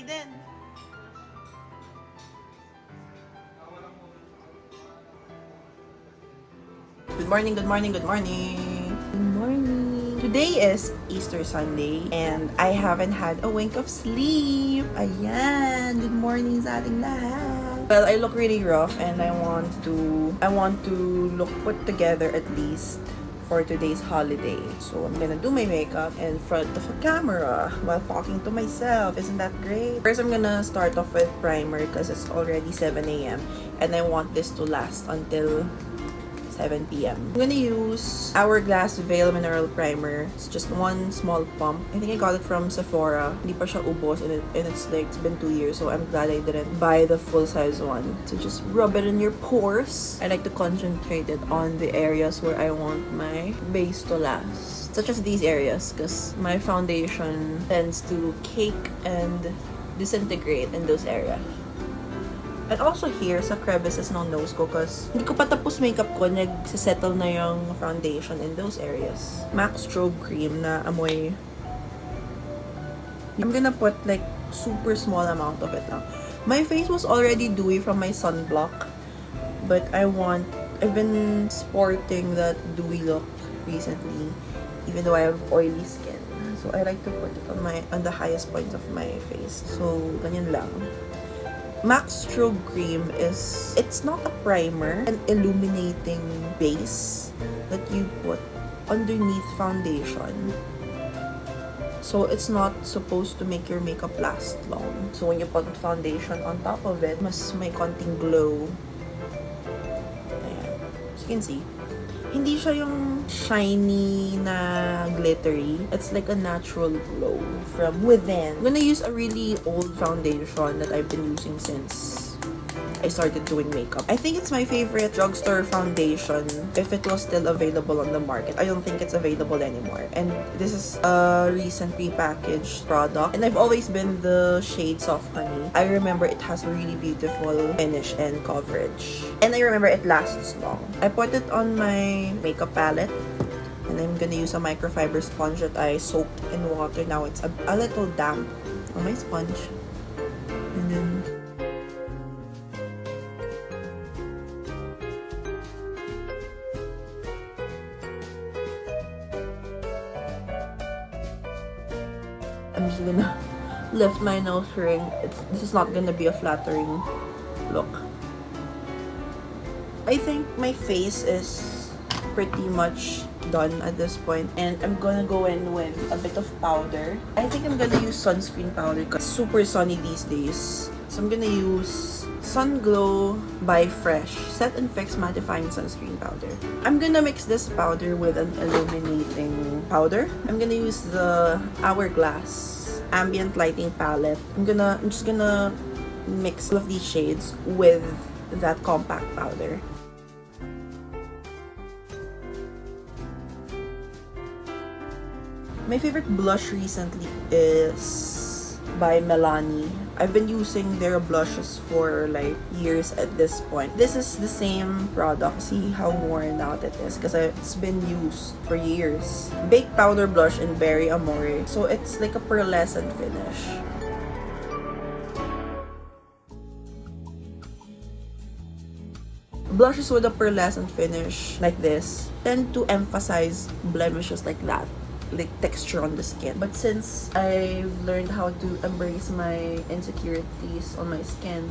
din. Good morning, good morning, good morning. Good morning. Today is Easter Sunday and I haven't had a wink of sleep. Ayan, good morning sa ating lahat. Well, I look really rough and I want to look put together at least for today's holiday. So I'm gonna do my makeup in front of a camera while talking to myself. Isn't that great? First, I'm gonna start off with primer because it's already 7 a.m. and I want this to last until 7 p.m. I'm gonna use Hourglass Veil Mineral Primer. It's just one small pump. I think I got it from Sephora. Hindi pa siya ubos and it's like, it's been 2 years, so I'm glad I didn't buy the full-size one. So just rub it in your pores. I like to concentrate it on the areas where I want my base to last. Such as these areas, because my foundation tends to cake and disintegrate in those areas. And also here, sa crevices ng nose ko, kasi hindi ko pa tapos makeup ko, nagsisettle na yung foundation in those areas. MAC Strobe Cream na amoy. I'm gonna put like super small amount of it now. My face was already dewy from my sunblock, but I've been sporting that dewy look recently, even though I have oily skin. So I like to put it on the highest point of my face. So, ganyan lang. MAC Strobe Cream it's not a primer, an illuminating base that you put underneath foundation. So it's not supposed to make your makeup last long. So when you put foundation on top of it, mas may konting glow. Ayan. As you can see, hindi siya yung shiny na glittery. It's like a natural glow from within. I'm gonna use a really old foundation that I've been using since I started doing makeup. I think it's my favorite drugstore foundation if it was still available on the market. I don't think it's available anymore. And this is a recent repackaged product. And I've always been the shade Soft Honey. I remember it has a really beautiful finish and coverage. And I remember it lasts long. I put it on my makeup palette. And I'm gonna use a microfiber sponge that I soaked in water. Now it's a little damp on my sponge. And then I'm just gonna lift my nose ring. This is not gonna be a flattering look. I think my face is pretty much done at this point, and I'm gonna go in with a bit of powder. I think I'm gonna use sunscreen powder because it's super sunny these days. So I'm gonna use Sunglow by Fresh Set and Fix Mattifying Sunscreen Powder. I'm gonna mix this powder with an illuminating powder. I'm gonna use the Hourglass Ambient Lighting Palette. I'm just gonna mix all of these shades with that compact powder. My favorite blush recently is by Milani. I've been using their blushes for like years at this point. This is the same product. See how worn out it is because it's been used for years. Baked powder blush in Berry Amore. So it's like a pearlescent finish. Blushes with a pearlescent finish like this tend to emphasize blemishes like that, like texture on the skin. But since I've learned how to embrace my insecurities on my skin,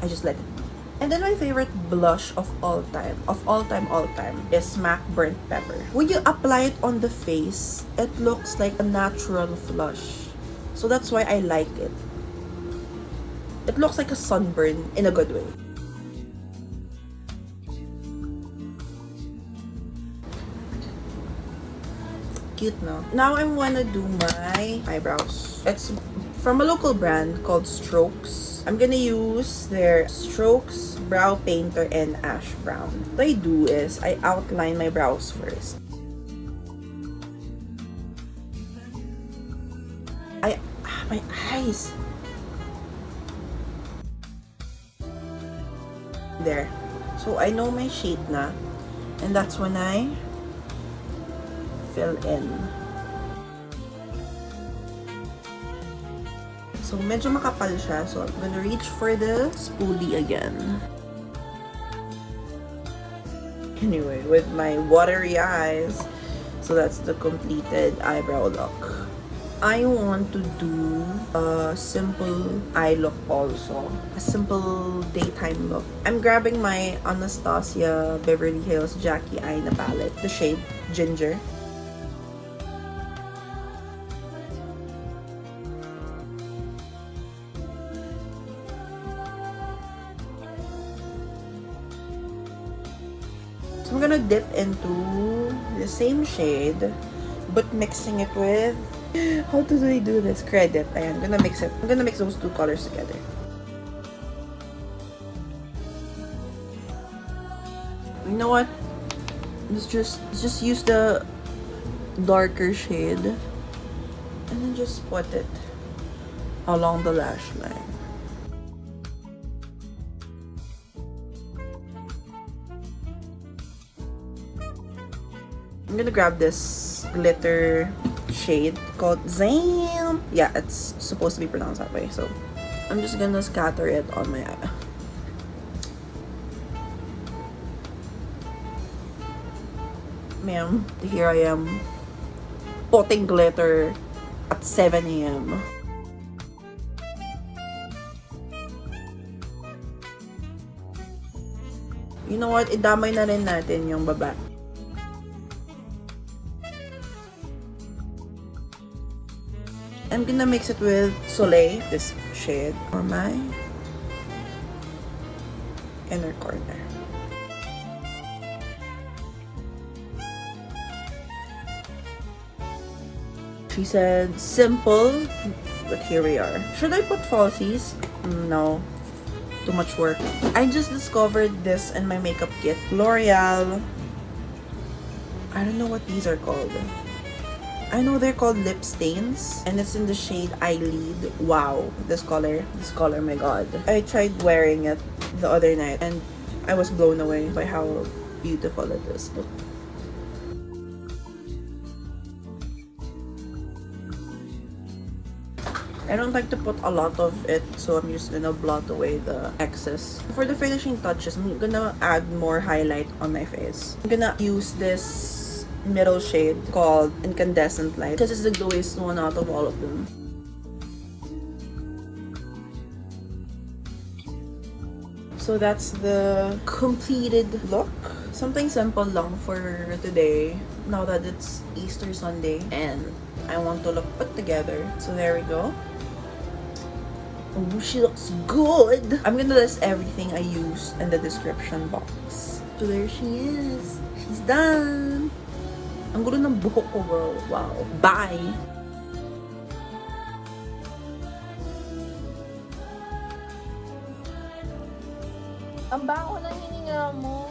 I just let it be. And then my favorite blush of all time is MAC Burnt Pepper. When you apply it on the face, it looks like a natural flush. So that's why I like it. It looks like a sunburn in a good way. Cute, no? Now I wanna do my eyebrows. It's from a local brand called Strokes. I'm gonna use their Strokes Brow Painter in Ash Brown. What I do is I outline my brows first. My eyes. There. So I know my shade na, and that's when I fill in. So So, medyo makapal siya. So, I'm gonna reach for the spoolie again. Anyway, with my watery eyes, so that's the completed eyebrow look. I want to do a simple eye look also. A simple daytime look. I'm grabbing my Anastasia Beverly Hills Jackie Aina palette. The shade Ginger. So I'm gonna dip into the same shade, but mixing it with... How do I do this? Credit. Ayan, I'm gonna mix it. I'm gonna mix those two colors together. You know what? Let's just use the darker shade and then just put it along the lash line. I'm gonna grab this glitter shade called Zam. Yeah, it's supposed to be pronounced that way. So I'm just gonna scatter it on my eye. Ma'am, here I am putting glitter at 7 a.m. You know what? Idamay na rin natin yung baba. I'm gonna mix it with Soleil, this shade, for my inner corner. She said simple, but here we are. Should I put falsies? No. Too much work. I just discovered this in my makeup kit. L'Oreal. I don't know what these are called. I know they're called lip stains, and it's in the shade Eyelid. Wow, this color, my god. I tried wearing it the other night, and I was blown away by how beautiful it is. Look. I don't like to put a lot of it, so I'm just gonna blot away the excess. For the finishing touches, I'm gonna add more highlight on my face. I'm gonna use this middle shade called Incandescent Light because it's the glowiest one out of all of them. So that's the completed look. Something simple lang for today now that it's Easter Sunday and I want to look put together. So there we go. Oh, she looks good! I'm gonna list everything I used in the description box. So there she is. She's done! Ang gulo ng buhok ko, bro. Wow. Bye! Ang baho ng hininga mo.